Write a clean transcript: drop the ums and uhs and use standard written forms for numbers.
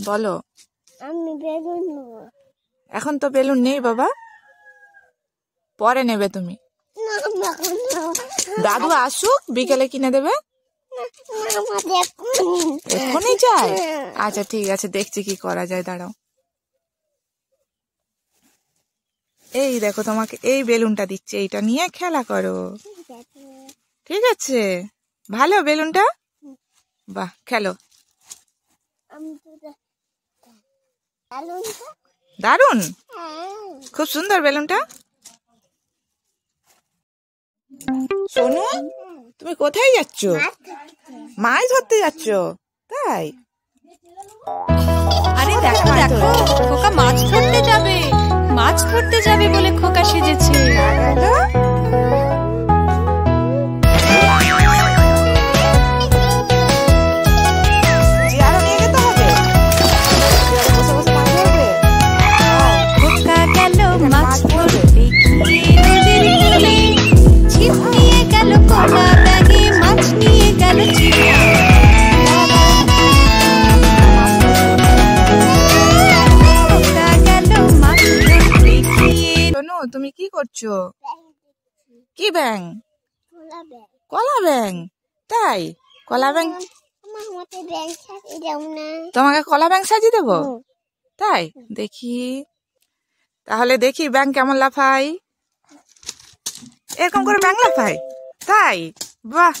বলো। আমি বেলুন নেব। এখন তো বেলুন নেই বাবা, পরে নেবে তুমি। দাদু আসুক, বিকেলে কিনে দেবে। এক্ষুনি চাই? আচ্ছা ঠিক আছে, দেখছি কি করা যায়, দাঁড়াও। এই দেখো, তোমাকে এই বেলুনটা দিচ্ছে, এইটা নিয়ে খেলা করো। ঠিক আছে, ভালো বেলুনটা? বাহ, খেলো। দারুন, খুব সুন্দর বেলুনটা। সোনু, তুমি কোথায় যাচ্ছ? মাছ ধরতে যাচ্ছ? তাই? আরে দেখো দেখো, খোকা মাছ ধরতে যাবে। মাছ ধরতে যাবে বলে খোকা সেজেছে। খোকা গেল মাছ ধরতে গিয়ে নদীর কূলে, ছিপ নিয়ে গেল কোলা ব্যাগে, মাছ নিয়ে গেল চিপে। তুমি কি করছো? কি ব্যাং? কলা ব্যাং? তাই? কলা ব্যাং? তোমাকে কলা ব্যাং সাজিয়ে দেবো? তাই? দেখি, তাহলে দেখি ব্যাং কেমন লাফাই। এরকম করে ব্যাং লাফাই? তাই? বাহ।